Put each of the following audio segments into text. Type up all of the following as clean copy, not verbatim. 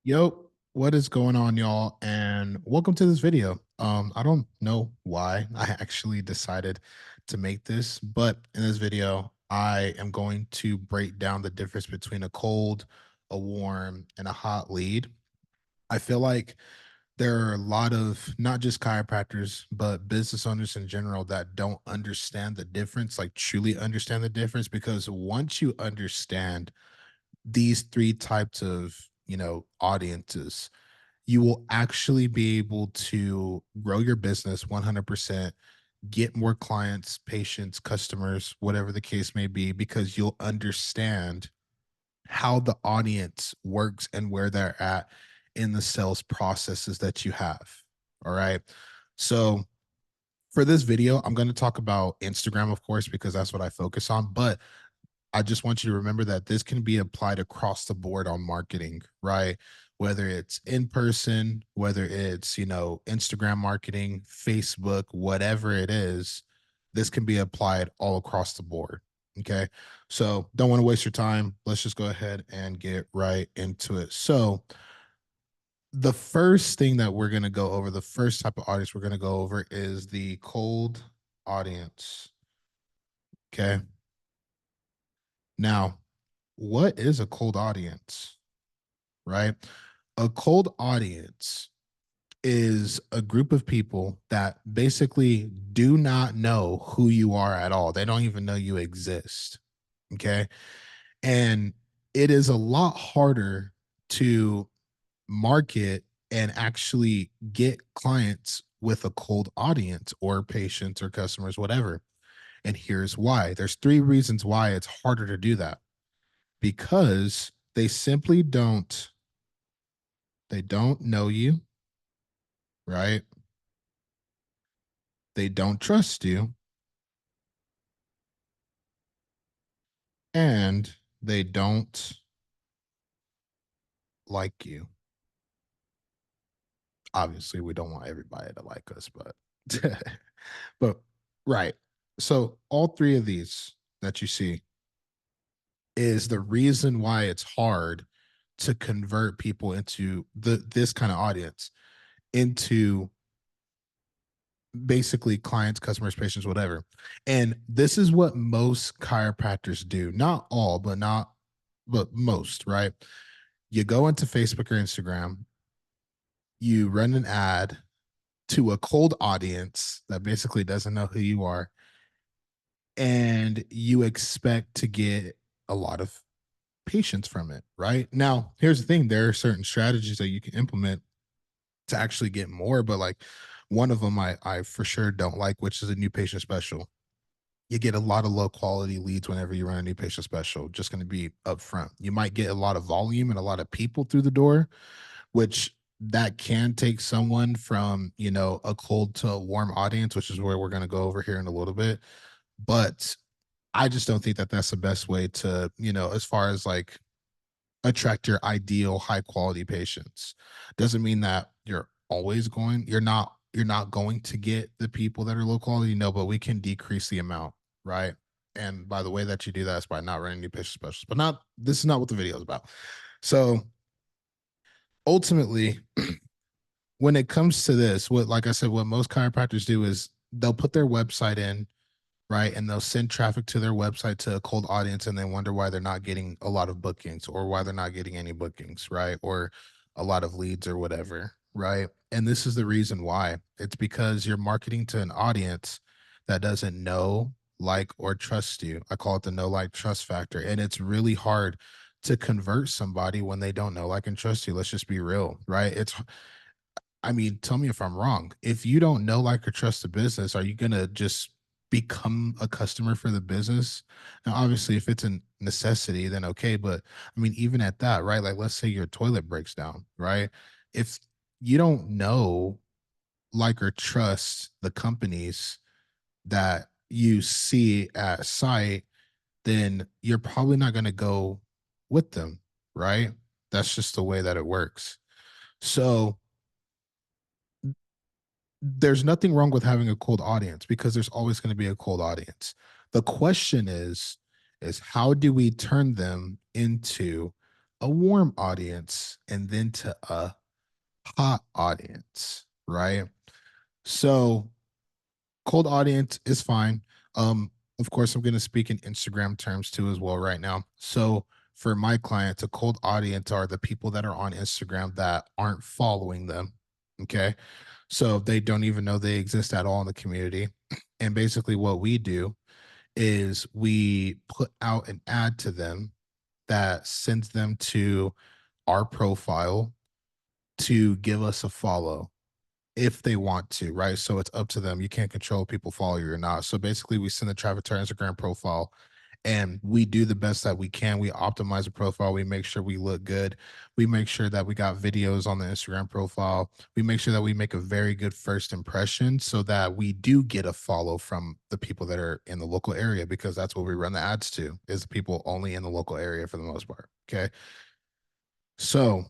Yo, what is going on, y'all? And welcome to this video. I don't know why I actually decided to make this, but in this video, I am going to break down the difference between a cold, a warm, and a hot lead. I feel like there are a lot of not just chiropractors, but business owners in general that don't understand the difference, like truly understand the difference, because once you understand these three types of audiences, you will actually be able to grow your business 100%, get more clients, patients, customers, whatever the case may be, because you'll understand how the audience works and where they're at in the sales processes that you have. All right. So for this video, I'm going to talk about Instagram, of course, because that's what I focus on. But I just want you to remember that this can be applied across the board on marketing, right? Whether it's in person, whether it's, Instagram marketing, Facebook, whatever it is, this can be applied all across the board. Okay. So don't want to waste your time. Let's just go ahead and get right into it. So, the first thing that we're going to go over, the first type of audience we're going to go over is the cold audience. Okay. Now, what is a cold audience, right? A cold audience is a group of people that basically do not know who you are at all. They don't even know you exist. Okay. And it is a lot harder to market and actually get clients with a cold audience or patients or customers, whatever. And here's why. There's three reasons why it's harder to do that. Because they don't know you, right? They don't trust you, and they don't like you. Obviously, we don't want everybody to like us, but but right. So all three of these that you see is the reason why it's hard to convert people into this kind of audience into basically clients, customers, patients, whatever. And this is what most chiropractors do. Not all, but most, right? You go into Facebook or Instagram, you run an ad to a cold audience that basically doesn't know who you are, and you expect to get a lot of patients from it, right? Now, here's the thing, there are certain strategies that you can implement to actually get more, but like one of them I for sure don't like, which is a new patient special. You get a lot of low quality leads whenever you run a new patient special. Just going to be upfront. You might get a lot of volume and a lot of people through the door, which that can take someone from, a cold to a warm audience, which is where we're going to go over here in a little bit. But I just don't think that that's the best way to, as far as like attract your ideal high quality patients. Doesn't mean that you're not going to get the people that are low quality, no, but we can decrease the amount, right? And by the way that you do that is by not running new patient specials. But not this is not what the video is about. So ultimately, when it comes to this, what like I said, what most chiropractors do is they'll put their website in, right? And they'll send traffic to their website to a cold audience, and they wonder why they're not getting a lot of bookings or why they're not getting any bookings, right? Or a lot of leads or whatever, right? And this is the reason why. It's because you're marketing to an audience that doesn't know, like, or trust you. I call it the know, like, trust factor. And it's really hard to convert somebody when they don't know, like, and trust you. Let's just be real, right? I mean, tell me if I'm wrong. If you don't know, like, or trust the business, are you gonna just become a customer for the business? Now, obviously, if it's a necessity, then okay. But I mean, even at that, right? Like, let's say your toilet breaks down, right? If you don't know, like, or trust the companies that you see at site, then you're probably not gonna go with them, right? That's just the way that it works. So there's nothing wrong with having a cold audience because there's always going to be a cold audience. The question is how do we turn them into a warm audience, and then to a hot audience, right? So cold audience is fine. Um, of course, I'm going to speak in Instagram terms too as well right now. So for my clients, a cold audience are the people that are on Instagram that aren't following them. Okay. So they don't even know they exist at all in the community. And basically, what we do is we put out an ad to them that sends them to our profile to give us a follow if they want to, right? So it's up to them. You can't control if people follow you or not. So basically, we send the traffic to our Instagram profile and we do the best that we can. We optimize the profile. We make sure we look good. We make sure that we got videos on the Instagram profile. We make sure that we make a very good first impression so that we do get a follow from the people that are in the local area because that's what we run the ads to is people only in the local area for the most part. Okay. So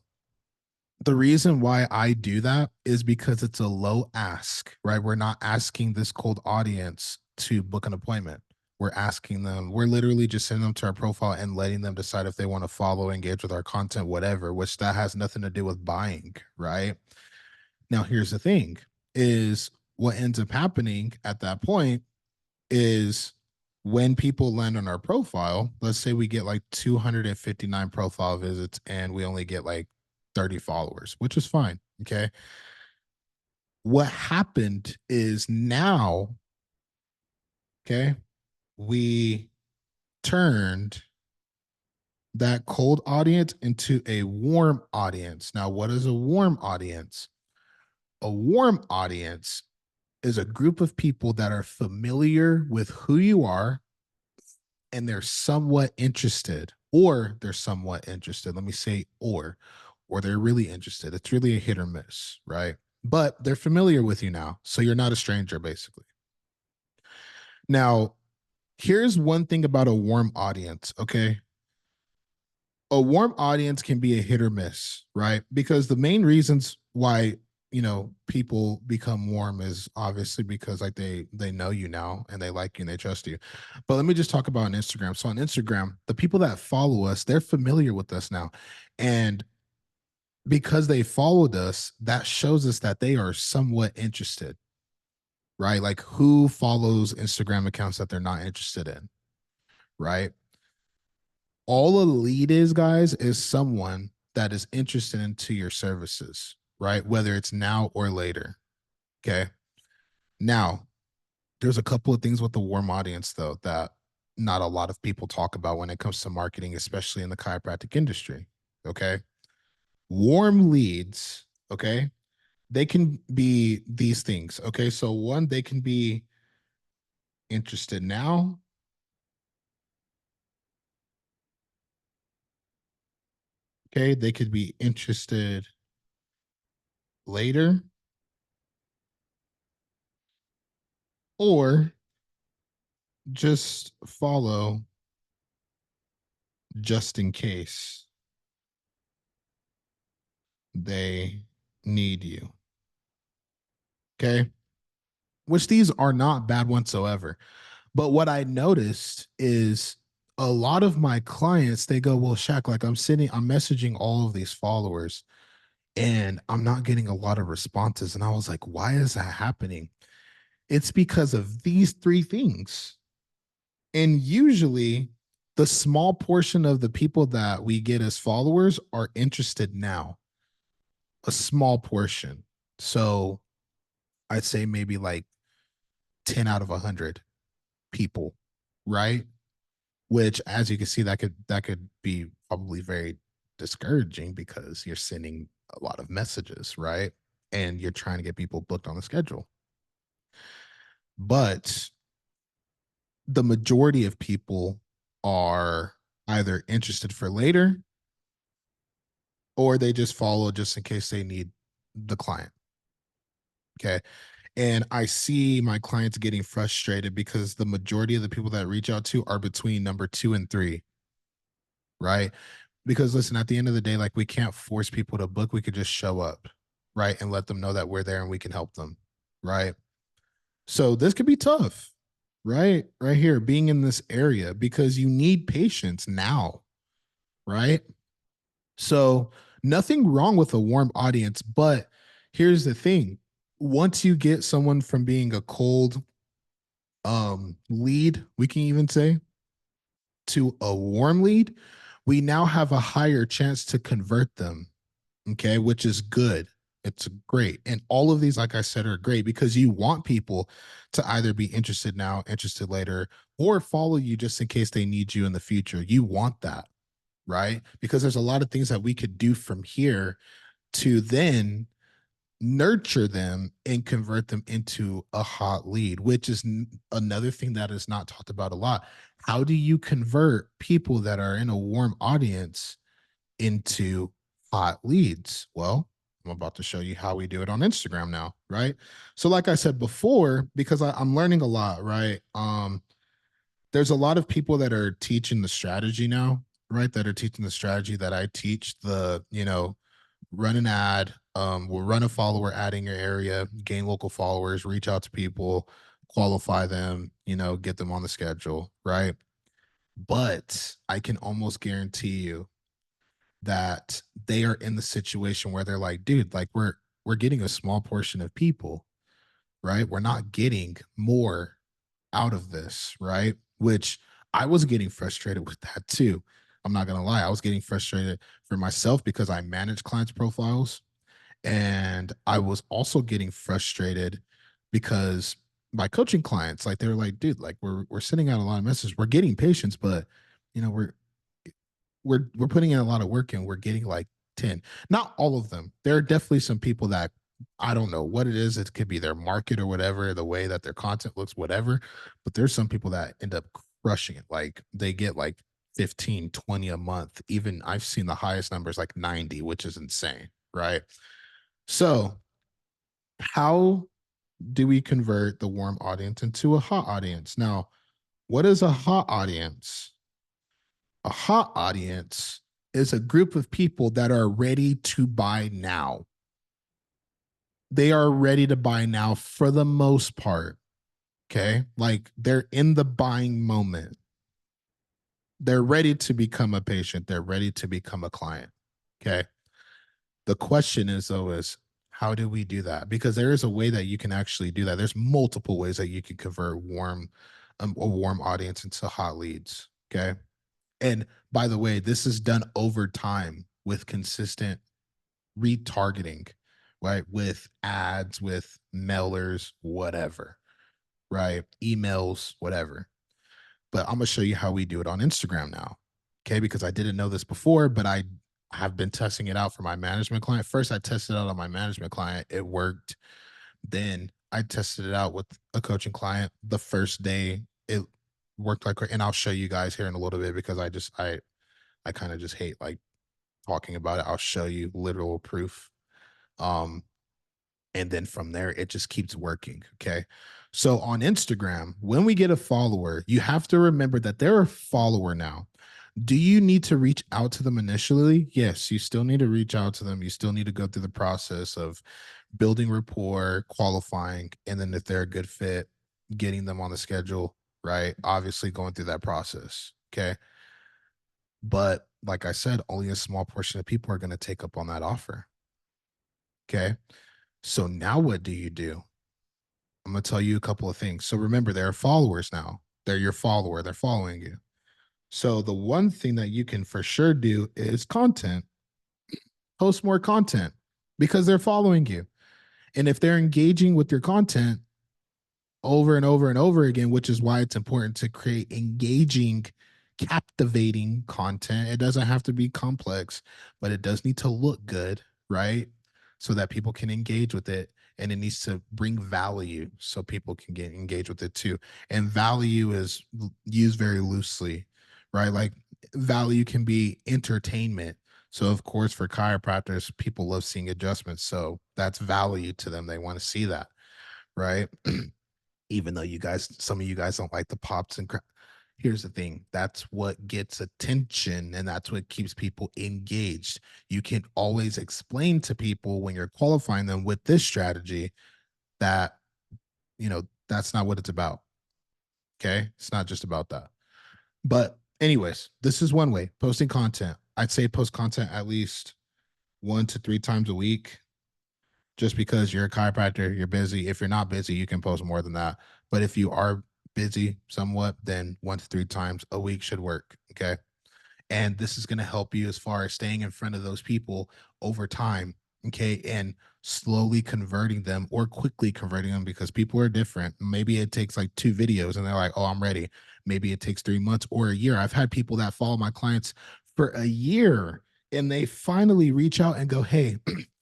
the reason why I do that is because it's a low ask, right? We're not asking this cold audience to book an appointment. We're asking them, we're literally just sending them to our profile and letting them decide if they want to follow, engage with our content, whatever, which that has nothing to do with buying, right? Now, here's the thing is what ends up happening at that point is when people land on our profile, let's say we get like 259 profile visits and we only get like 30 followers, which is fine. Okay. What happened is now, okay, we turned that cold audience into a warm audience. Now, what is a warm audience? A warm audience is a group of people that are familiar with who you are and they're somewhat interested. Let me say, or they're really interested. It's really a hit or miss, right? But they're familiar with you now. So you're not a stranger, basically. Now, here's one thing about a warm audience, okay? A warm audience can be a hit or miss, right? Because the main reasons why people become warm is obviously because like they know you now and they like you and they trust you. But let me just talk about on Instagram. So on Instagram, the people that follow us, they're familiar with us now. And because they followed us, that shows us that they are somewhat interested, right? Like who follows Instagram accounts that they're not interested in, right? All a lead is, guys, is someone that is interested into your services, right? Whether it's now or later. Okay. Now, there's a couple of things with the warm audience, though, that not a lot of people talk about when it comes to marketing, especially in the chiropractic industry. Okay. Warm leads, okay, they can be these things. Okay. So, one, they can be interested now. Okay. They could be interested later, or just follow just in case they need you. Okay. Which these are not bad whatsoever. But what I noticed is a lot of my clients, they go, well, Shaq, like I'm messaging all of these followers and I'm not getting a lot of responses. And I was like, why is that happening? It's because of these three things. And usually the small portion of the people that we get as followers are interested now, a small portion. So I'd say maybe like 10 out of 100 people, right? Which, as you can see, that could be probably very discouraging because you're sending a lot of messages, right? And you're trying to get people booked on the schedule. But the majority of people are either interested for later or they just follow just in case they need the client. Okay. And I see my clients getting frustrated because the majority of the people that reach out to are between number two and three, right? Because listen, at the end of the day, like we can't force people to book. We could just show up, right? And let them know that we're there and we can help them, right? So this could be tough, right? Right here, being in this area because you need patience now, right? So nothing wrong with a warm audience, but here's the thing. Once you get someone from being a cold lead, we can even say, to a warm lead, we now have a higher chance to convert them. Okay, which is good. It's great. And all of these, like I said, are great because you want people to either be interested now, interested later, or follow you just in case they need you in the future. You want that, right? Because there's a lot of things that we could do from here to then nurture them and convert them into a hot lead, which is another thing that is not talked about a lot. How do you convert people that are in a warm audience into hot leads? Well, I'm about to show you how we do it on Instagram now, right? So, like I said before, because I'm learning a lot, right? There's a lot of people that are teaching the strategy now, right? That are teaching the strategy that I teach. Run an ad, will run a follower ad in your area, gain local followers, reach out to people, qualify them, get them on the schedule, right? But I can almost guarantee you that they are in the situation where they're like, dude, like we're getting a small portion of people, right? We're not getting more out of this, right? Which I was getting frustrated with that too. I'm not gonna lie, I was getting frustrated for myself because I manage clients' profiles, and I was also getting frustrated because my coaching clients, like they were like, dude, like we're sending out a lot of messages, we're getting patients, but you know, we're putting in a lot of work and we're getting like 10. Not all of them. There are definitely some people that I don't know what it is. It could be their market or whatever, the way that their content looks, whatever. But there's some people that end up crushing it. Like they get like 15, 20 a month. Even I've seen the highest numbers like 90, which is insane. Right. So, how do we convert the warm audience into a hot audience? Now, what is a hot audience? A hot audience is a group of people that are ready to buy now. They are ready to buy now for the most part. Okay. Like they're in the buying moment. They're ready to become a patient. They're ready to become a client. Okay. The question is, though, is how do we do that? Because there is a way that you can actually do that. There's multiple ways that you can convert a warm audience into hot leads. Okay. And by the way, this is done over time with consistent retargeting, right? With ads, with mailers, whatever, right? Emails, whatever. But I'm going to show you how we do it on Instagram now. Okay. Because I didn't know this before, but I have been testing it out for my management client. First, I tested it out on my management client. It worked. Then I tested it out with a coaching client. The first day, it worked like, and I'll show you guys here in a little bit because I kind of just hate like talking about it. I'll show you literal proof. Um, and then from there, it just keeps working. Okay. So on Instagram, when we get a follower, you have to remember that they're a follower now. Do you need to reach out to them initially? Yes, you still need to reach out to them. You still need to go through the process of building rapport, qualifying, and then if they're a good fit, getting them on the schedule, right? Obviously, going through that process. Okay. But like I said, only a small portion of people are going to take up on that offer. Okay. So now what do you do? I'm going to tell you a couple of things. So remember, they're followers now. They're your follower, they're following you. So the one thing that you can for sure do is content, post more content because they're following you. And if they're engaging with your content over and over and over again, which is why it's important to create engaging, captivating content. It doesn't have to be complex, but it does need to look good, right? So that people can engage with it. And it needs to bring value so people can get engaged with it too. And value is used very loosely, right? Like value can be entertainment. So of course, for chiropractors, people love seeing adjustments. So that's value to them. They want to see that, right? Even though some of you guys don't like the pops and here's the thing, that's what gets attention and that's what keeps people engaged. You can always explain to people when you're qualifying them with this strategy that that's not what it's about. Okay, it's not just about that. But anyways, this is one way, posting content. I'd say post content at least 1 to 3 times a week, just because you're a chiropractor, you're busy. If you're not busy, you can post more than that. But if you are busy somewhat, then 1 to 3 times a week should work. Okay. And this is going to help you as far as staying in front of those people over time. Okay. And slowly converting them or quickly converting them, because people are different. Maybe it takes like 2 videos and they're like, oh, I'm ready. Maybe it takes 3 months or a year. I've had people that follow my clients for a year and they finally reach out and go, hey,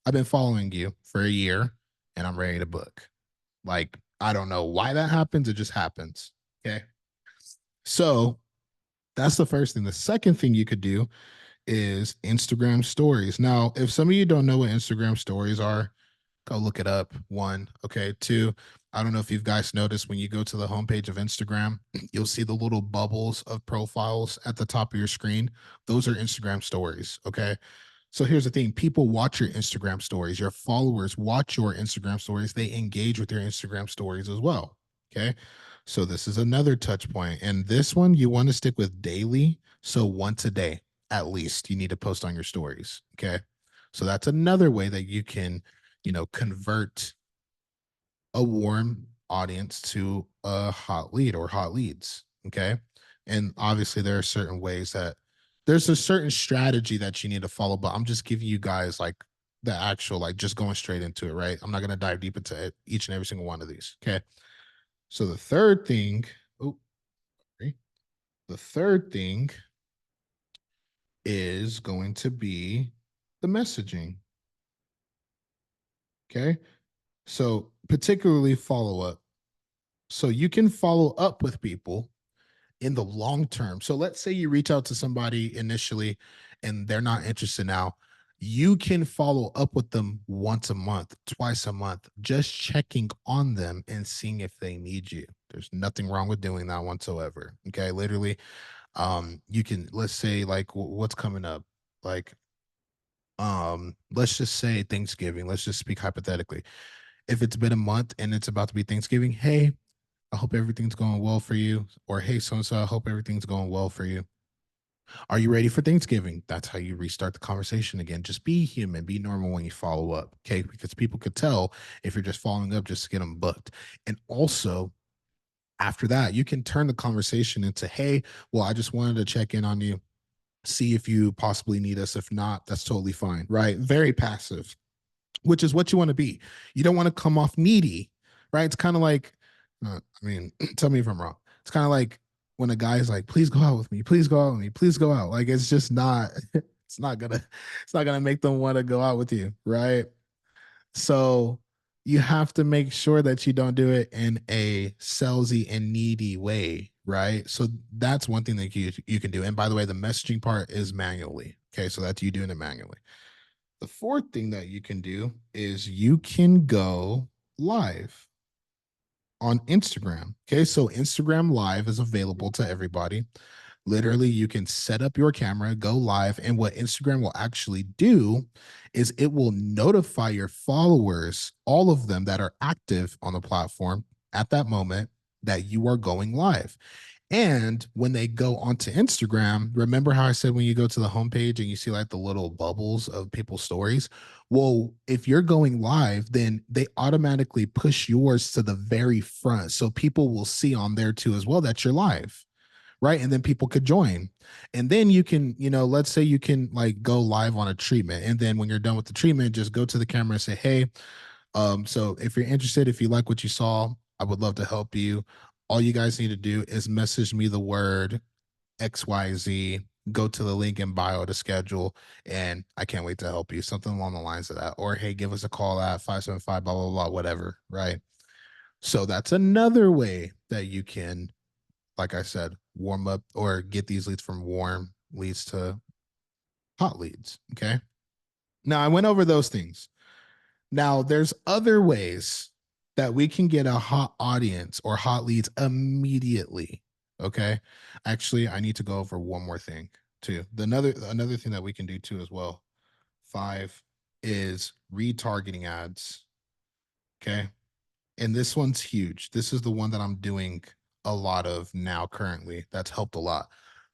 I've been following you for a year and I'm ready to book. Like, I don't know why that happens. It just happens. Okay. So that's the first thing. The second thing you could do is Instagram stories. Now, if some of you don't know what Instagram stories are, go look it up. One, okay. Two, I don't know if you guys noticed when you go to the homepage of Instagram, you'll see the little bubbles of profiles at the top of your screen. Those are Instagram stories, okay? So here's the thing, people watch your Instagram stories, your followers watch your Instagram stories, they engage with your Instagram stories as well. Okay. So this is another touch point. And this one you want to stick with daily. So once a day, at least, you need to post on your stories. Okay. So that's another way that you can, convert a warm audience to a hot lead or hot leads. Okay. And obviously, there are certain ways that there's a certain strategy that you need to follow, but I'm just giving you guys like the actual, like just going straight into it, right? I'm not going to dive deep into each and every single one of these. Okay. So the third thing, oh, sorry. The third thing is going to be the messaging. Okay. So, particularly follow up. So, you can follow up with people in the long term. So let's say you reach out to somebody initially and they're not interested now. You can follow up with them once a month, twice a month, just checking on them and seeing if they need you. There's nothing wrong with doing that whatsoever. Okay. Literally, you can, let's say, like, what's coming up? Like, let's just say Thanksgiving. Let's just speak hypothetically. If it's been a month and it's about to be Thanksgiving, hey, I hope everything's going well for you. Or, hey, so and so, I hope everything's going well for you. Are you ready for Thanksgiving? That's how you restart the conversation again. Just be human, be normal when you follow up. Okay. Because people could tell if you're just following up just to get them booked. And also, after that, you can turn the conversation into, hey, well, I just wanted to check in on you, see if you possibly need us. If not, that's totally fine. Right. Very passive, which is what you want to be. You don't want to come off needy, right? It's kind of like, I mean, tell me if I'm wrong. It's kind of like when a guy's like, please go out with me, please go out with me, please go out. Like, it's just not, it's not gonna make them want to go out with you, right? So you have to make sure that you don't do it in a salesy and needy way, right? So that's one thing that you can do. And by the way, the messaging part is manually. Okay, so that's you doing it manually. The fourth thing that you can do is you can go live on Instagram. Okay, so Instagram Live is available to everybody. Literally, you can set up your camera, go live, and what Instagram will actually do is it will notify your followers, all of them that are active on the platform at that moment, that you are going live. And when they go onto Instagram, remember how I said when you go to the homepage and you see like the little bubbles of people's stories? Well, if you're going live, then they automatically push yours to the very front. So people will see on there too as well that you're live, right? And then people could join. And then you can, let's say you can like go live on a treatment. And then when you're done with the treatment, just go to the camera and say, hey, so if you're interested, if you like what you saw, I would love to help you. All you guys need to do is message me the word XYZ, go to the link in bio to schedule, and I can't wait to help you. Something along the lines of that. Or hey, give us a call at 575, blah, blah, blah, whatever. Right. So that's another way that you can, like I said, warm up or get these leads from warm leads to hot leads. Okay. Now I went over those things. Now, there's other ways that we can get a hot audience or hot leads immediately. Okay. Actually, I need to go over one more thing too. Another thing that we can do too as well. 5 is retargeting ads. Okay. And this one's huge. This is the one that I'm doing a lot of now currently. That's helped a lot.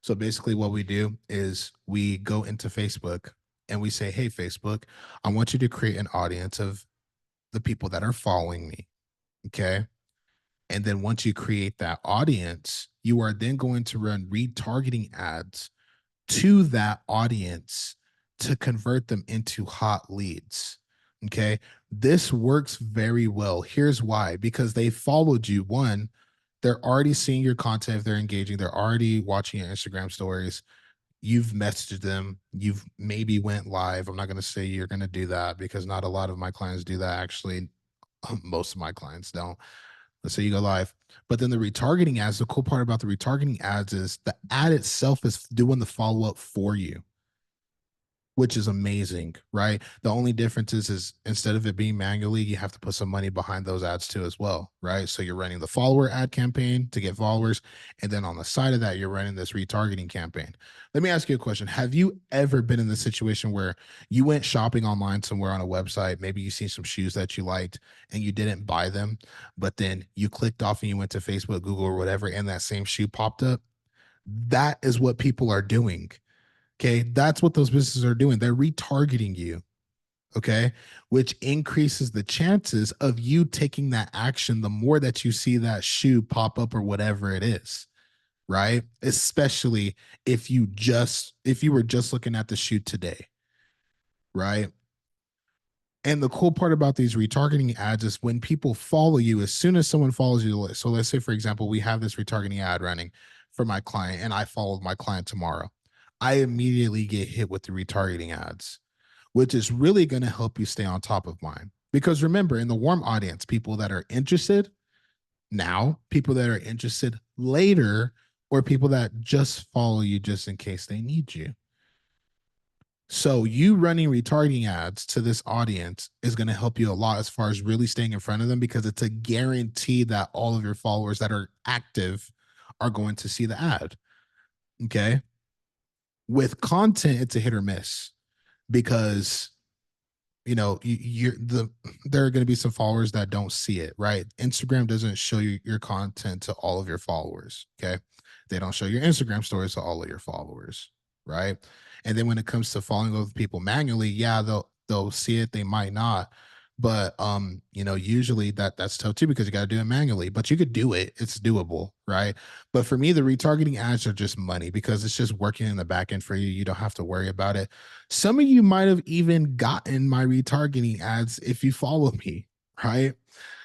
So basically, what we do is we go into Facebook and we say, "Hey, Facebook, I want you to create an audience of the people that are following me." Okay. And then once you create that audience, you are then going to run retargeting ads to that audience to convert them into hot leads. Okay. This works very well. Here's why: because they followed you. One, they're already seeing your content. If they're engaging, they're already watching your Instagram stories. You've messaged them. You've maybe went live. I'm not going to say you're going to do that because not a lot of my clients do that. Actually, most of my clients don't. Let's say you go live. But then the retargeting ads, the cool part about the retargeting ads is the ad itself is doing the follow up for you, which is amazing, right? The only difference is instead of it being manually, you have to put some money behind those ads too as well, right? So you're running the follower ad campaign to get followers, and then on the side of that, you're running this retargeting campaign. Let me ask you a question. Have you ever been in the situation where you went shopping online somewhere on a website, maybe you seen some shoes that you liked and you didn't buy them, but then you clicked off and you went to Facebook, Google, or whatever, and that same shoe popped up? That is what people are doing. Okay. That's what those businesses are doing. They're retargeting you. Okay. Which increases the chances of you taking that action the more that you see that shoe pop up or whatever it is. Right. Especially if you were just looking at the shoe today. Right. And the cool part about these retargeting ads is when people follow you, as soon as someone follows you, so let's say, for example, we have this retargeting ad running for my client and I followed my client tomorrow. I immediately get hit with the retargeting ads, which is really going to help you stay on top of mine. Because remember, in the warm audience, people that are interested now, people that are interested later, or people that just follow you just in case they need you. So you running retargeting ads to this audience is going to help you a lot as far as really staying in front of them, because it's a guarantee that all of your followers that are active are going to see the ad. Okay. With content, it's a hit or miss because there are going to be some followers that don't see it, right? Instagram doesn't show you your content to all of your followers. Okay. They don't show your Instagram stories to all of your followers, right? And then when it comes to following other people manually, yeah, they'll see it, they might not. But usually that's tough too because you got to do it manually. But you could do it; it's doable, right? But for me, the retargeting ads are just money because it's just working in the back end for you. You don't have to worry about it. Some of you might have even gotten my retargeting ads if you follow me, right?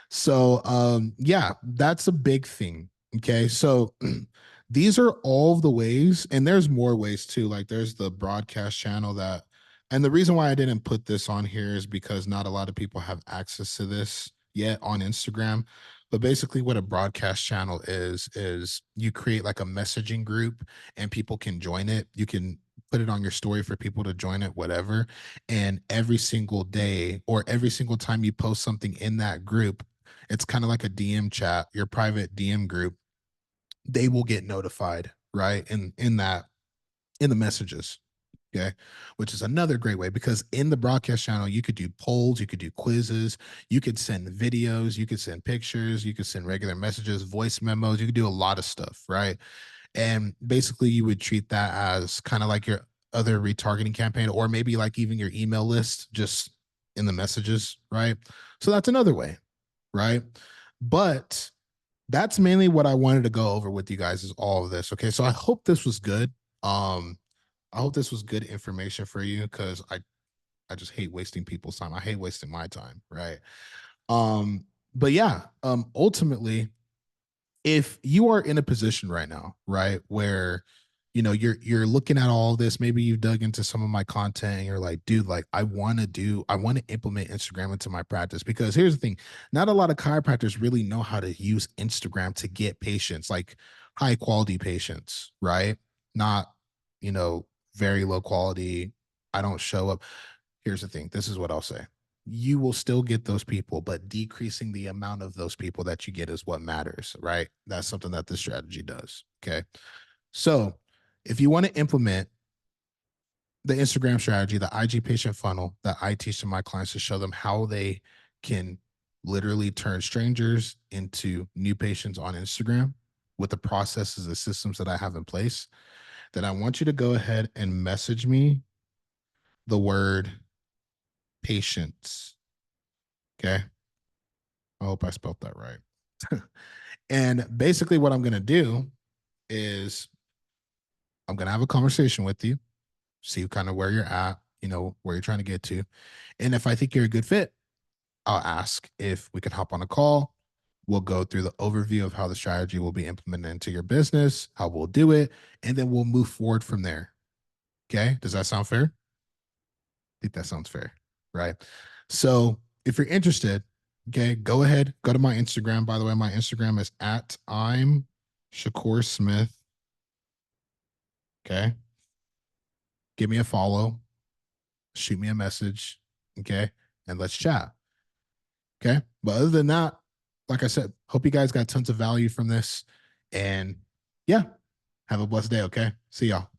So yeah, that's a big thing. Okay. So these are all of the ways, and there's more ways too. Like there's the broadcast channel that, and the reason why I didn't put this on here is because not a lot of people have access to this yet on Instagram. But basically, what a broadcast channel is you create like a messaging group and people can join it. You can put it on your story for people to join it, whatever. And every single day or every single time you post something in that group, it's kind of like a DM chat, your private DM group. They will get notified, right? In the messages. Okay. Which is another great way because in the broadcast channel, you could do polls, you could do quizzes, you could send videos, you could send pictures, you could send regular messages, voice memos, you could do a lot of stuff, right? And basically, you would treat that as kind of like your other retargeting campaign, or maybe like even your email list just in the messages, right? So that's another way, right? But that's mainly what I wanted to go over with you guys is all of this. Okay. So I hope this was good. Um, I hope this was good information for you because I just hate wasting people's time. I hate wasting my time, right? But yeah, ultimately, if you are in a position right now, right, where you're looking at all this, maybe you've dug into some of my content and you're like, dude, like I want to implement Instagram into my practice because here's the thing, not a lot of chiropractors really know how to use Instagram to get patients, like high quality patients, right? Not, you know, very low quality. I don't show up. Here's the thing. This is what I'll say. You will still get those people, but decreasing the amount of those people that you get is what matters, right? That's something that this strategy does. Okay. So if you want to implement the Instagram strategy, the IG patient funnel that I teach to my clients to show them how they can literally turn strangers into new patients on Instagram with the processes and systems that I have in place, then I want you to go ahead and message me the word patience. Okay. I hope I spelled that right. And basically, what I'm going to do is I'm going to have a conversation with you, see kind of where you're at, where you're trying to get to. And if I think you're a good fit, I'll ask if we can hop on a call. We'll go through the overview of how the strategy will be implemented into your business, how we'll do it, and then we'll move forward from there. Okay. Does that sound fair? I think that sounds fair. Right. So if you're interested, okay, go ahead, go to my Instagram. By the way, my Instagram is at I'm Shakur Smith. Okay. Give me a follow, shoot me a message. Okay. And let's chat. Okay. But other than that, like I said, hope you guys got tons of value from this. And yeah, have a blessed day. Okay. See y'all.